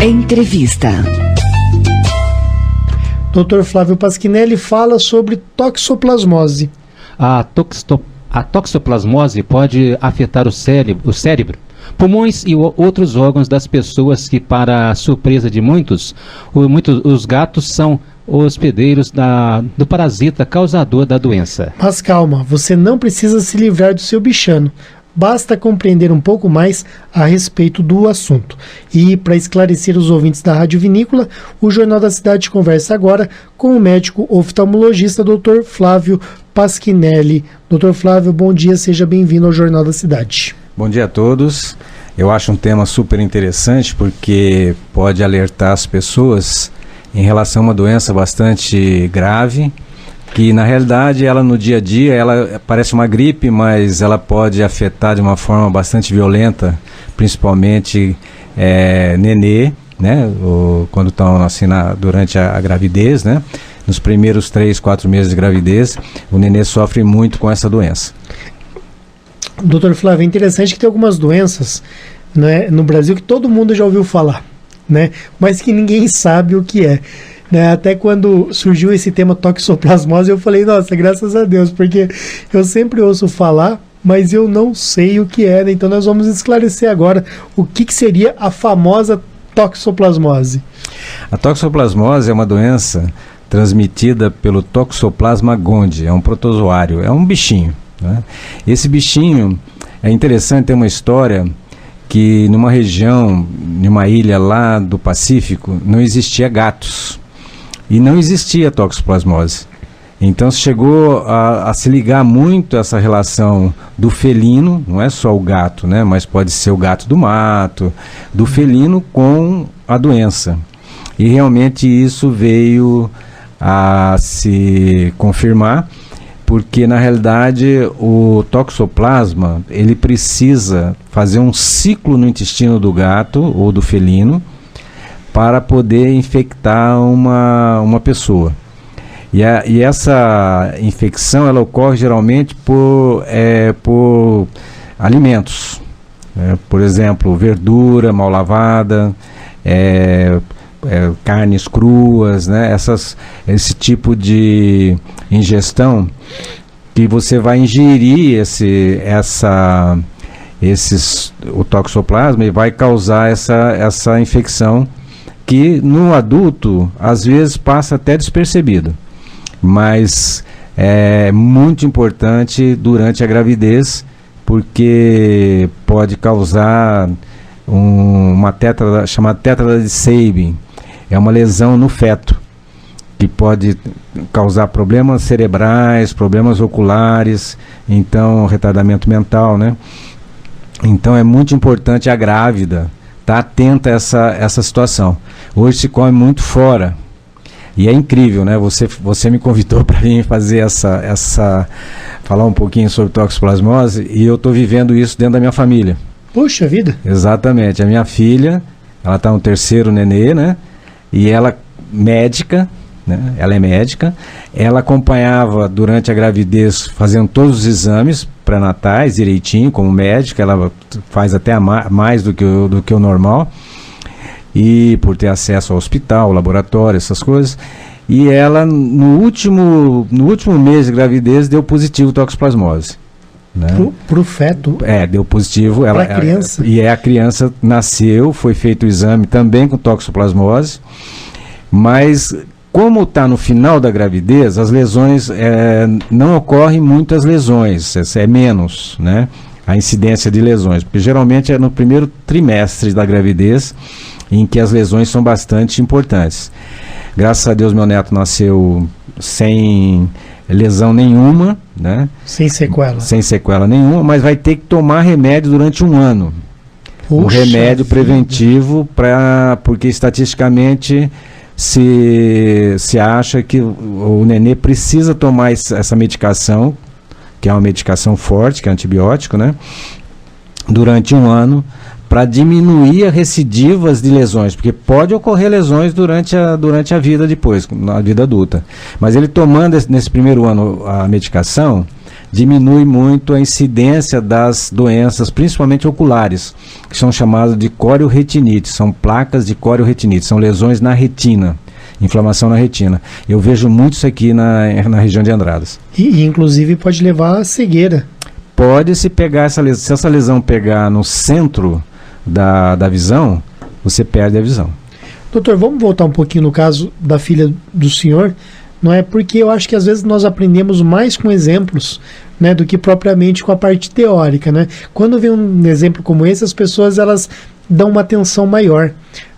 Entrevista. Dr. Flávio Pasquinelli fala sobre toxoplasmose. A toxoplasmose pode afetar o cérebro, pulmões e outros órgãos das pessoas que, para a surpresa de muitos, os gatos são hospedeiros do parasita causador da doença. Mas calma, você não precisa se livrar do seu bichano. Basta compreender um pouco mais a respeito do assunto. E para esclarecer os ouvintes da Rádio Vinícola, o Jornal da Cidade conversa agora com o médico oftalmologista Dr. Flávio Pasquinelli. Dr. Flávio, bom dia, seja bem-vindo ao Jornal da Cidade. Bom dia a todos. Eu acho um tema super interessante porque pode alertar as pessoas em relação a uma doença bastante grave, que na realidade ela no dia a dia ela parece uma gripe, mas ela pode afetar de uma forma bastante violenta, principalmente nenê, né, quando estão assim durante a gravidez, né, nos primeiros 3, 4 meses de gravidez, o nenê sofre muito com essa doença. Doutor Flávio, é interessante que tem algumas doenças, né, no Brasil que todo mundo já ouviu falar, né, mas que ninguém sabe o que é. Né, até quando surgiu esse tema toxoplasmose, eu falei, nossa, graças a Deus, porque eu sempre ouço falar, mas eu não sei o que é, né? Então nós vamos esclarecer agora o que seria a famosa toxoplasmose. A toxoplasmose é uma doença transmitida pelo Toxoplasma gondii, é um protozoário, é um bichinho, né? Esse bichinho, é interessante, ter uma história que numa região, numa ilha lá do Pacífico, não existia gatos. E não existia toxoplasmose. Então chegou a se ligar muito essa relação do felino, não é só o gato, né, mas pode ser o gato do mato, do felino com a doença. E realmente isso veio a se confirmar, porque na realidade o toxoplasma, ele precisa fazer um ciclo no intestino do gato ou do felino, para poder infectar uma pessoa. E essa infecção ela ocorre geralmente por alimentos. Por exemplo, verdura mal lavada, carnes cruas, né? Esse tipo de ingestão que você vai ingerir o toxoplasma e vai causar essa infecção, que no adulto às vezes passa até despercebido, mas é muito importante durante a gravidez, porque pode causar uma chamada tétrada de Sabin, é uma lesão no feto, que pode causar problemas cerebrais, problemas oculares, então retardamento mental, né? Então é muito importante a grávida estar atenta a essa situação. Hoje se come muito fora e é incrível, né? Você me convidou para vir fazer falar um pouquinho sobre toxoplasmose, e eu estou vivendo isso dentro da minha família. Puxa vida! Exatamente. A minha filha, ela está no 3º nenê, né? E ela médica, né? Ela é médica, ela acompanhava durante a gravidez, fazendo todos os exames pré-natais direitinho, como médica, ela faz até mais do que o normal, e por ter acesso ao hospital, laboratório, essas coisas, e ela no último mês de gravidez deu positivo toxoplasmose, né? Pro feto? Deu positivo. Para a criança? A criança nasceu, foi feito o exame também com toxoplasmose, mas como está no final da gravidez, as lesões, não ocorrem muitas lesões, é menos, né, a incidência de lesões, porque geralmente é no primeiro trimestre da gravidez em que as lesões são bastante importantes. Graças a Deus meu neto nasceu sem lesão nenhuma, né? Sem sequela. Sem sequela nenhuma, mas vai ter que tomar remédio durante 1 ano. Um remédio preventivo, porque estatisticamente se acha que o nenê precisa tomar essa medicação, que é uma medicação forte, que é antibiótico, né, durante 1 ano, para diminuir as recidivas de lesões, porque pode ocorrer lesões durante a vida depois, na vida adulta. Mas ele tomando nesse primeiro ano a medicação, diminui muito a incidência das doenças, principalmente oculares, que são chamadas de corioretinite, são placas de corioretinite, são lesões na retina, inflamação na retina. Eu vejo muito isso aqui na região de Andradas. E inclusive pode levar a cegueira. Pode se pegar se essa lesão pegar no centro da visão, você perde a visão. Doutor, vamos voltar um pouquinho no caso da filha do senhor, não é? Porque eu acho que às vezes nós aprendemos mais com exemplos, né, do que propriamente com a parte teórica, né? Quando vem um exemplo como esse, as pessoas elas dão uma atenção maior,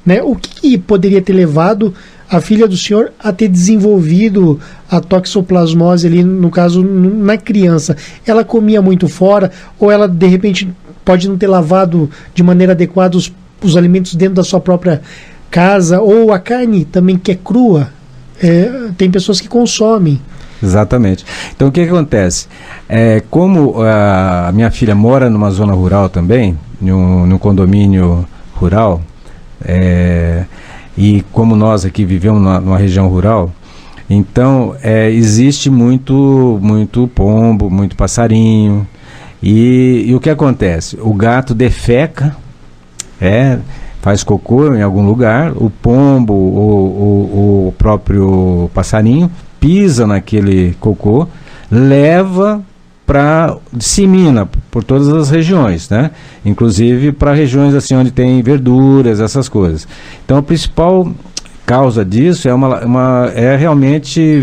né? O que poderia ter levado a filha do senhor a ter desenvolvido a toxoplasmose ali, no caso, na criança? Ela comia muito fora, ou ela de repente pode não ter lavado de maneira adequada os alimentos dentro da sua própria casa, ou a carne também que é crua, tem pessoas que consomem. Exatamente. Então o que acontece? Como a minha filha mora numa zona rural também, num condomínio rural, e como nós aqui vivemos numa região rural, então existe muito pombo, muito passarinho, e o que acontece? O gato defeca, faz cocô em algum lugar, o pombo, o próprio passarinho pisa naquele cocô, leva dissemina por todas as regiões, né? Inclusive para regiões assim onde tem verduras, essas coisas. Então a principal causa disso é realmente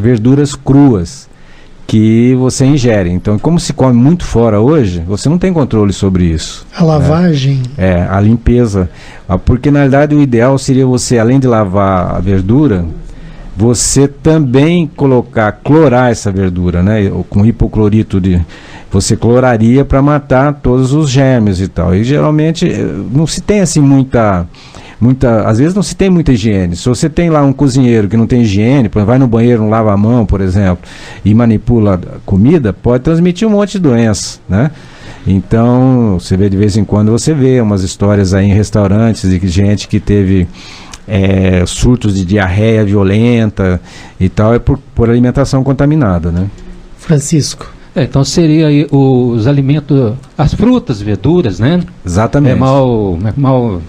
verduras cruas que você ingere. Então, como se come muito fora hoje, você não tem controle sobre isso. A lavagem. A limpeza. Porque, na verdade, o ideal seria você, além de lavar a verdura, você também clorar essa verdura, né? Com hipoclorito você cloraria para matar todos os germes e tal. E, geralmente, não se tem assim às vezes não se tem muita higiene. Se você tem lá um cozinheiro que não tem higiene, vai no banheiro, não lava a mão, por exemplo, e manipula comida, pode transmitir um monte de doença, né? Então, você vê de vez em quando, você vê umas histórias aí em restaurantes de gente que teve surtos de diarreia violenta e tal, por alimentação contaminada, né? Francisco. Então seria aí os alimentos, as frutas, verduras, né? Exatamente. Mal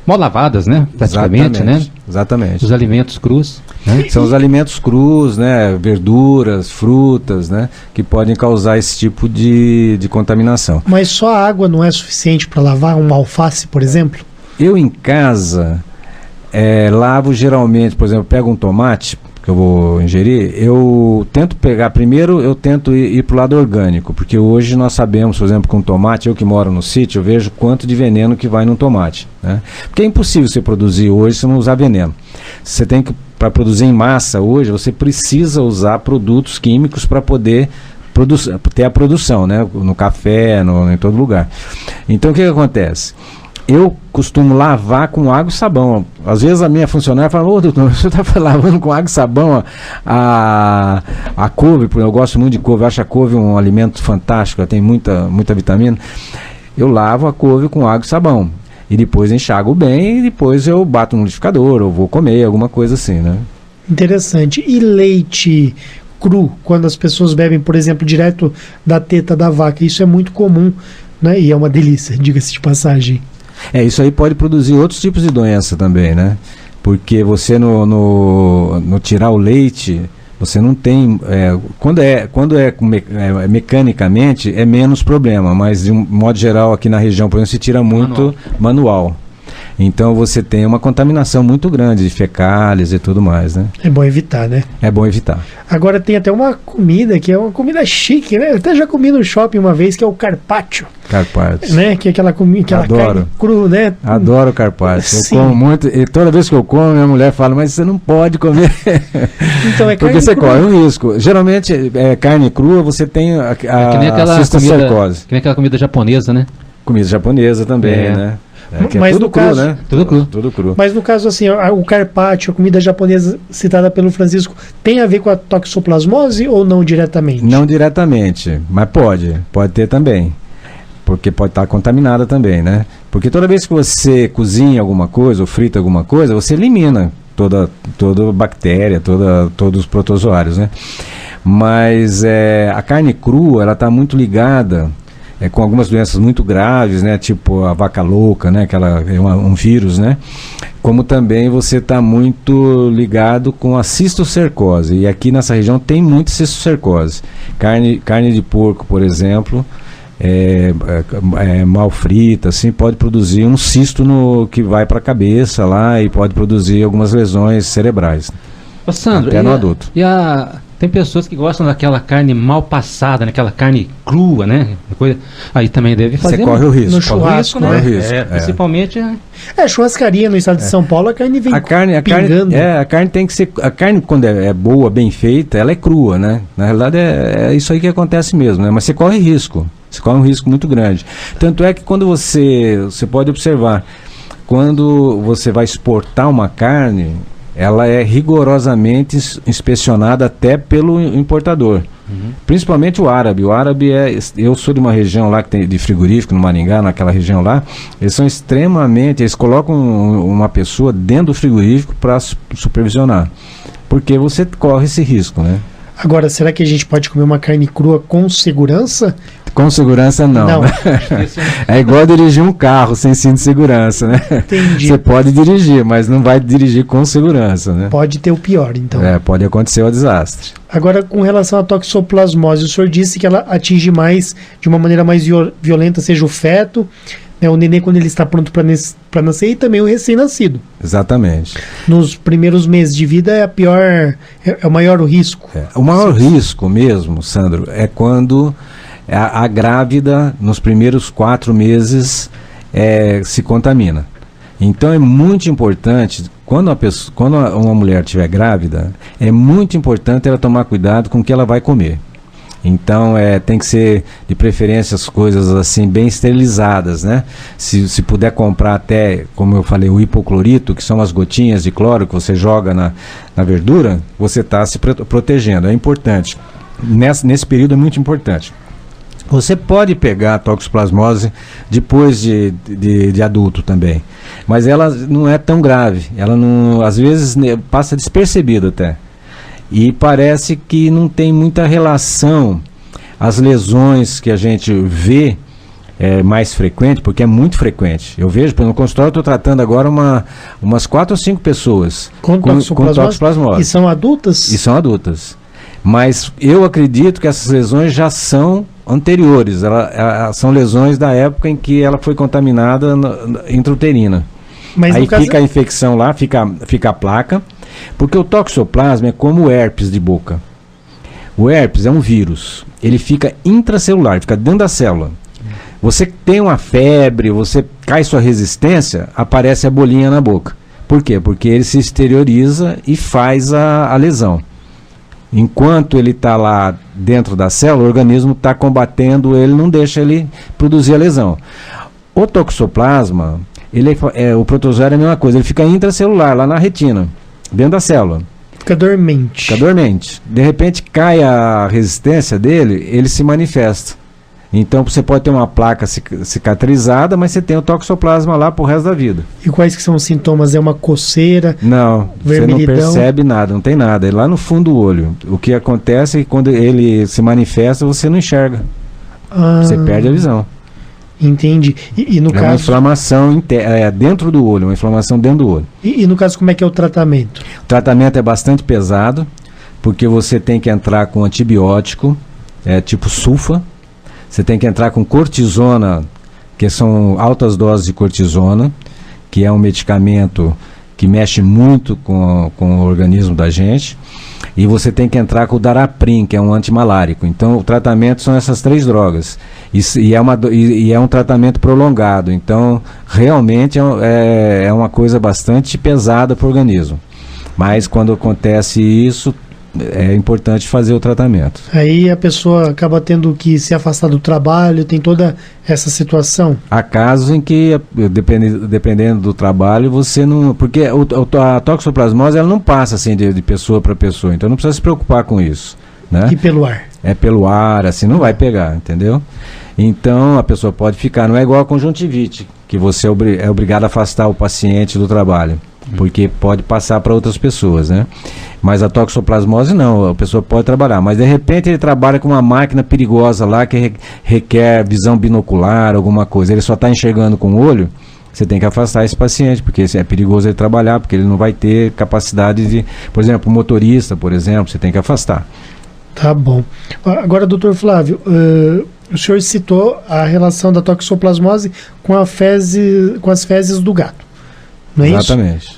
lavadas, né? Praticamente, exatamente, né? Exatamente. Os alimentos crus, né? São os alimentos crus, né? Verduras, frutas, né? Que podem causar esse tipo de contaminação. Mas só a água não é suficiente para lavar uma alface, por exemplo? Eu em casa lavo geralmente, por exemplo, pego um tomate que eu vou ingerir, eu tento pegar, primeiro eu tento ir para o lado orgânico, porque hoje nós sabemos, por exemplo, com tomate, eu que moro no sítio, eu vejo quanto de veneno que vai no tomate, né? Porque é impossível você produzir hoje se não usar veneno. Você tem que, para produzir em massa hoje, você precisa usar produtos químicos para poder ter a produção, né? No café, em todo lugar. Então o que acontece? Eu costumo lavar com água e sabão. Às vezes a minha funcionária fala: ô doutor, você está lavando com água e sabão a couve, porque eu gosto muito de couve, eu acho a couve um alimento fantástico, ela tem muita vitamina. Eu lavo a couve com água e sabão. E depois enxago bem, e depois eu bato no liquidificador, ou vou comer, alguma coisa assim, né? Interessante. E leite cru, quando as pessoas bebem, por exemplo, direto da teta da vaca, isso é muito comum, né? E é uma delícia, diga-se de passagem. Isso aí pode produzir outros tipos de doença também, né? Porque você no tirar o leite, você não tem... quando é mecanicamente, é menos problema, mas de um modo geral aqui na região, por exemplo, se tira muito manual. Então você tem uma contaminação muito grande de fecálias e tudo mais, né? É bom evitar, né? É bom evitar. Agora tem até uma comida que é uma comida chique, né? Eu até já comi no shopping uma vez, que é o carpaccio. Carpaccio. Né? Que é aquela carne cru, né? Adoro carpaccio. Eu como muito, e toda vez que eu como, minha mulher fala: mas você não pode comer. Então é carne porque você crua. corre um risco. Geralmente, carne crua, você tem que nem aquela cisticercose. Que nem aquela comida japonesa, né? Comida japonesa também, né? Mas tudo no cru, caso, né? Tudo cru. Mas no caso, assim, o carpaccio, a comida japonesa citada pelo Francisco, tem a ver com a toxoplasmose ou não diretamente? Não diretamente, mas pode ter também. Porque pode estar contaminada também, né? Porque toda vez que você cozinha alguma coisa ou frita alguma coisa, você elimina toda bactéria, todos os protozoários, né? Mas a carne crua, ela está muito ligada com algumas doenças muito graves, né? Tipo a vaca louca, né? Que ela é um vírus, né? Como também você está muito ligado com a cistocercose. E aqui nessa região tem muito cistocercose. Carne de porco, por exemplo, mal frita, assim, pode produzir um cisto que vai para a cabeça lá e pode produzir algumas lesões cerebrais. Ô Sandro, até no adulto. Tem pessoas que gostam daquela carne mal passada, aquela carne crua, né? Aí também deve fazer. Você corre o risco. No churrasco, né? né? Corre o risco. Principalmente. Churrascaria no estado de São Paulo, a carne vem pingando. A carne tem que ser. A carne, quando é boa, bem feita, ela é crua, né? Na realidade, é isso aí que acontece mesmo, né? Mas você corre risco. Você corre um risco muito grande. Tanto é que quando você pode observar, quando você vai exportar uma carne, ela é rigorosamente inspecionada até pelo importador. Principalmente o árabe. O árabe eu sou de uma região lá que tem de frigorífico, no Maringá, naquela região lá. Eles são extremamente. Eles colocam uma pessoa dentro do frigorífico para supervisionar. Porque você corre esse risco, né? Agora, será que a gente pode comer uma carne crua com segurança? Com segurança não. Né? É igual dirigir um carro sem cinto de segurança, né? Entendi. Você pode dirigir, mas não vai dirigir com segurança, né? Pode ter o pior, então. Pode acontecer o desastre. Agora, com relação à toxoplasmose, o senhor disse que ela atinge mais, de uma maneira mais violenta, seja o feto, né, o nenê quando ele está pronto para nascer, e também o recém-nascido. Exatamente. Nos primeiros meses de vida é o maior risco. O maior risco mesmo, Sandro, é quando a grávida, nos primeiros 4 meses, se contamina. Então é muito importante, quando uma mulher estiver grávida, é muito importante ela tomar cuidado com o que ela vai comer. Então tem que ser, de preferência, as coisas assim bem esterilizadas, né? Se puder comprar até, como eu falei, o hipoclorito, que são as gotinhas de cloro que você joga na verdura, você está se protegendo. É importante. Nesse período é muito importante. Você pode pegar a toxoplasmose depois de adulto também, mas ela não é tão grave. Ela não, às vezes passa despercebida até. E parece que não tem muita relação. As lesões que a gente vê mais frequente, porque é muito frequente. Eu vejo, no consultório, estou tratando agora umas 4 ou 5 pessoas com toxoplasmose. E são adultas? E são adultas. Mas eu acredito que essas lesões já são anteriores. São lesões da época em que ela foi contaminada intrauterina. Mas aí fica a infecção lá, fica a placa. Porque o toxoplasma é como o herpes de boca. O herpes é um vírus. Ele fica intracelular, fica dentro da célula. Você tem uma febre, você cai sua resistência, aparece a bolinha na boca. Por quê? Porque ele se exterioriza e faz a lesão. Enquanto ele está lá dentro da célula, o organismo está combatendo ele, não deixa ele produzir a lesão. O toxoplasma, o protozoário é a mesma coisa, ele fica intracelular, lá na retina, dentro da célula. Fica dormente. Fica dormente. De repente cai a resistência dele, ele se manifesta. Então você pode ter uma placa cicatrizada, mas você tem o toxoplasma lá pro resto da vida. E quais que são os sintomas? É uma coceira? Não, você não percebe nada, não tem nada. É lá no fundo do olho. O que acontece é que quando ele se manifesta, você não enxerga. Você perde a visão. Entendi. E no caso... uma inflamação dentro do olho, uma inflamação dentro do olho. E no caso, como é que é o tratamento? O tratamento é bastante pesado, porque você tem que entrar com antibiótico, tipo sulfa. Você tem que entrar com cortisona, que são altas doses de cortisona, que é um medicamento que mexe muito com o organismo da gente. E você tem que entrar com o Daraprim, que é um antimalárico. Então, o tratamento são essas 3 drogas. E é um tratamento prolongado. Então, realmente é uma coisa bastante pesada para o organismo. Mas, quando acontece isso, é importante fazer o tratamento. Aí a pessoa acaba tendo que se afastar do trabalho, tem toda essa situação? Há casos em que, dependendo do trabalho, você não... Porque a toxoplasmose, ela não passa assim de pessoa para pessoa, então não precisa se preocupar com isso, né? E pelo ar? É pelo ar, assim, não vai pegar, entendeu? Então a pessoa pode ficar, não é igual a conjuntivite, que você é obrigado a afastar o paciente do trabalho, porque pode passar para outras pessoas, né? Mas a toxoplasmose não, a pessoa pode trabalhar. Mas de repente ele trabalha com uma máquina perigosa lá que requer visão binocular, alguma coisa. Ele só está enxergando com o olho, você tem que afastar esse paciente, porque é perigoso ele trabalhar, porque ele não vai ter capacidade de... Por exemplo, o motorista, por exemplo, você tem que afastar. Tá bom. Agora, doutor Flávio, o senhor citou a relação da toxoplasmose com as fezes do gato. Não é Exatamente.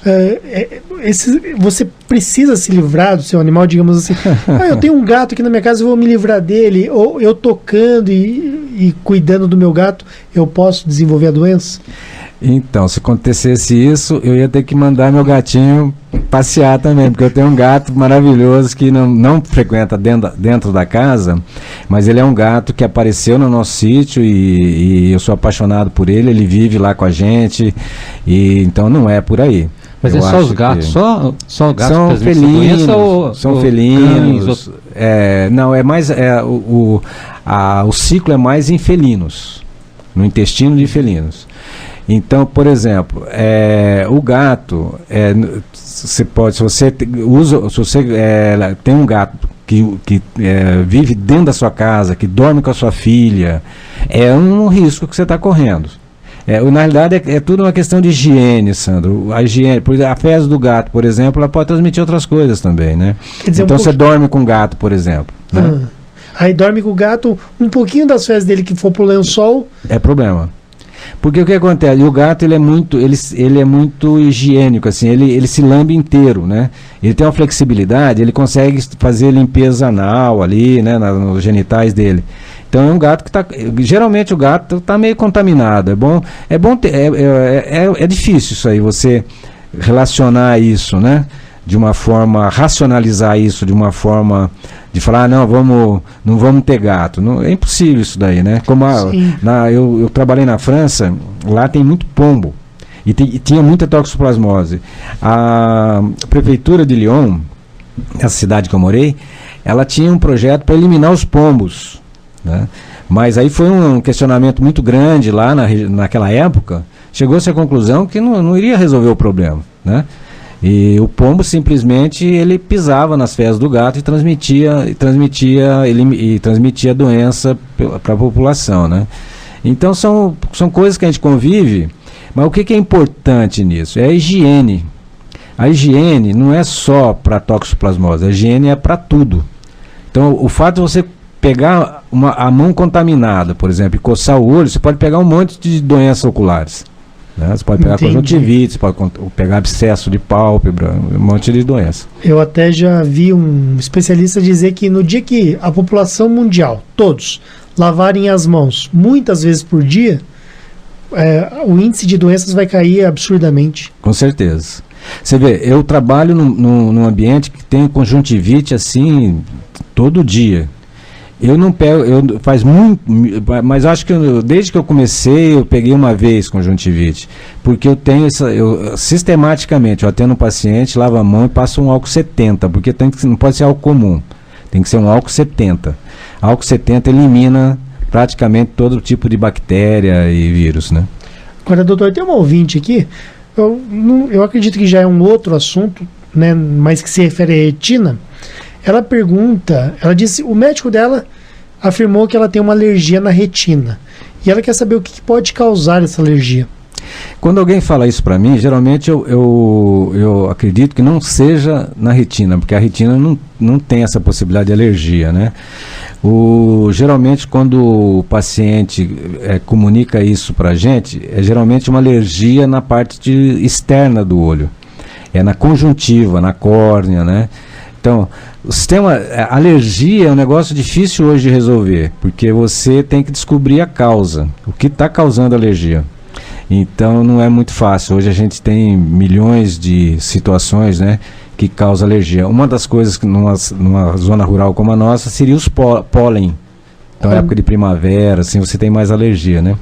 Isso? Você precisa se livrar do seu animal, digamos assim. Eu tenho um gato aqui na minha casa, eu vou me livrar dele. Ou eu tocando e cuidando do meu gato, eu posso desenvolver a doença? Então, se acontecesse isso, eu ia ter que mandar meu gatinho passear também, porque eu tenho um gato maravilhoso que não frequenta dentro da casa, mas ele é um gato que apareceu no nosso sítio e eu sou apaixonado por ele, ele vive lá com a gente, e então não é por aí. Mas é só os gatos, só os gatos são que transmitem felinos, doença, ou são ou felinos. cães, Não, é mais o ciclo é mais em felinos, no intestino de felinos. Então, por exemplo, o gato, se você tem um gato que vive dentro da sua casa, que dorme com a sua filha, é um risco que você está correndo. Na realidade, é tudo uma questão de higiene, Sandro. A higiene, a fezes do gato, por exemplo, ela pode transmitir outras coisas também, né? Quer dizer, então, você dorme com um gato, por exemplo. Né? Aí dorme com o gato, um pouquinho das fezes dele que for pro lençol... É problema. Porque o que acontece? O gato ele é muito higiênico, assim, ele se lambe inteiro, né? Ele tem uma flexibilidade, ele consegue fazer limpeza anal ali, né, nos genitais dele. Então é um gato que geralmente o gato está meio contaminado. É difícil isso aí, você relacionar isso, né? De uma forma, racionalizar isso de uma forma de falar, não vamos ter gato. Não, é impossível isso daí, né? Como eu trabalhei na França, lá tem muito pombo e tinha muita toxoplasmose. A prefeitura de Lyon, essa cidade que eu morei, ela tinha um projeto para eliminar os pombos, né? Mas aí foi um questionamento muito grande lá naquela época, chegou-se à conclusão que não iria resolver o problema, né? E o pombo simplesmente ele pisava nas fezes do gato e transmitia doença para a população, né? Então são coisas que a gente convive, mas o que é importante nisso? É a higiene. A higiene não é só para toxoplasmose, a higiene é para tudo. Então o fato de você pegar a mão contaminada, por exemplo, e coçar o olho, você pode pegar um monte de doenças oculares. Né? Você pode pegar conjuntivite, você pode pegar abscesso de pálpebra, um monte de doença. Eu até já vi um especialista dizer que no dia que a população mundial, todos, lavarem as mãos muitas vezes por dia, o índice de doenças vai cair absurdamente. Com certeza. Você vê, eu trabalho num ambiente que tem conjuntivite assim todo dia. Eu não pego, faz muito, mas acho que desde que eu comecei, eu peguei uma vez conjuntivite, porque eu tenho sistematicamente, eu atendo um paciente, lavo a mão e passo um álcool 70, porque não pode ser álcool comum, tem que ser um álcool 70. Álcool 70 elimina praticamente todo tipo de bactéria e vírus, né? Agora, doutor, tem um ouvinte aqui, eu acredito que já é um outro assunto, né, mas que se refere à retina. Ela pergunta, ela disse, o médico dela afirmou que ela tem uma alergia na retina. E ela quer saber o que pode causar essa alergia. Quando alguém fala isso para mim, geralmente eu acredito que não seja na retina, porque a retina não tem essa possibilidade de alergia, né? Geralmente quando o paciente comunica isso para a gente, é geralmente uma alergia na parte externa do olho. É na conjuntiva, na córnea, né? Então, a alergia é um negócio difícil hoje de resolver, porque você tem que descobrir a causa, o que está causando a alergia. Então, não é muito fácil. Hoje a gente tem milhões de situações, né, que causam alergia. Uma das coisas que numa zona rural como a nossa seria os pólen. Então, época de primavera, assim, você tem mais alergia, né?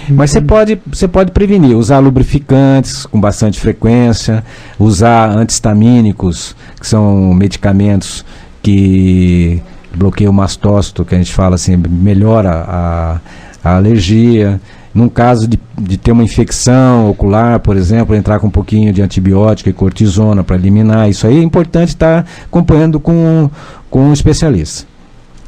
Mas você pode prevenir, usar lubrificantes com bastante frequência, usar antihistamínicos, que são medicamentos que bloqueiam o mastócito, que a gente fala assim, melhora a alergia. Num caso de ter uma infecção ocular, por exemplo, entrar com um pouquinho de antibiótico e cortisona para eliminar. Isso aí é importante estar acompanhando com um especialista.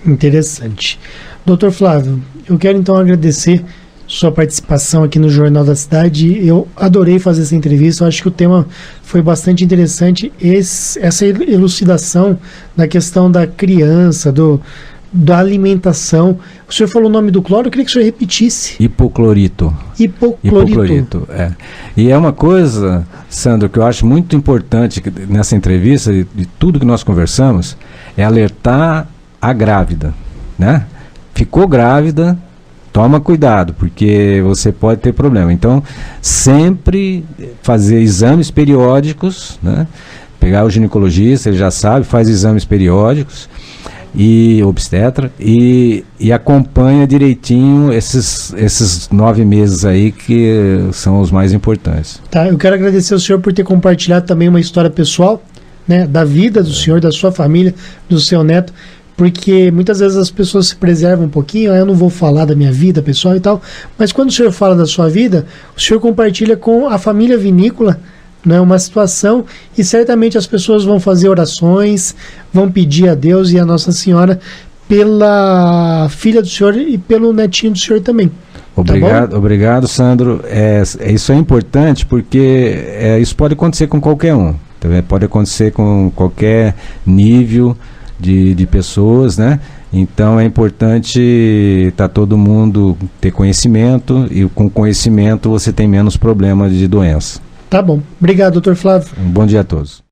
Interessante. Doutor Flávio, eu quero então agradecer sua participação aqui no Jornal da Cidade. Eu adorei fazer essa entrevista, eu acho que o tema foi bastante interessante. Essa elucidação da questão da criança, da alimentação. O senhor falou o nome do cloro, eu queria que o senhor repetisse. Hipoclorito. Hipoclorito. É. E é uma coisa, Sandro, que eu acho muito importante nessa entrevista, de tudo que nós conversamos, é alertar a grávida, né? Ficou grávida, toma cuidado, porque você pode ter problema. Então, sempre fazer exames periódicos, né? Pegar o ginecologista, ele já sabe, faz exames periódicos, e obstetra, e acompanha direitinho esses 9 meses aí que são os mais importantes. Tá, eu quero agradecer ao senhor por ter compartilhado também uma história pessoal, né, da vida do senhor, da sua família, do seu neto, porque muitas vezes as pessoas se preservam um pouquinho, eu não vou falar da minha vida pessoal e tal, mas quando o senhor fala da sua vida, o senhor compartilha com a família vinícola, né, uma situação, e certamente as pessoas vão fazer orações, vão pedir a Deus e a Nossa Senhora pela filha do senhor e pelo netinho do senhor também. Obrigado, Sandro. Isso é importante porque isso pode acontecer com qualquer um. Também pode acontecer com qualquer nível de pessoas, né? Então é importante todo mundo ter conhecimento, e com conhecimento você tem menos problemas de doença. Tá bom. Obrigado, doutor Flávio. Um bom dia a todos.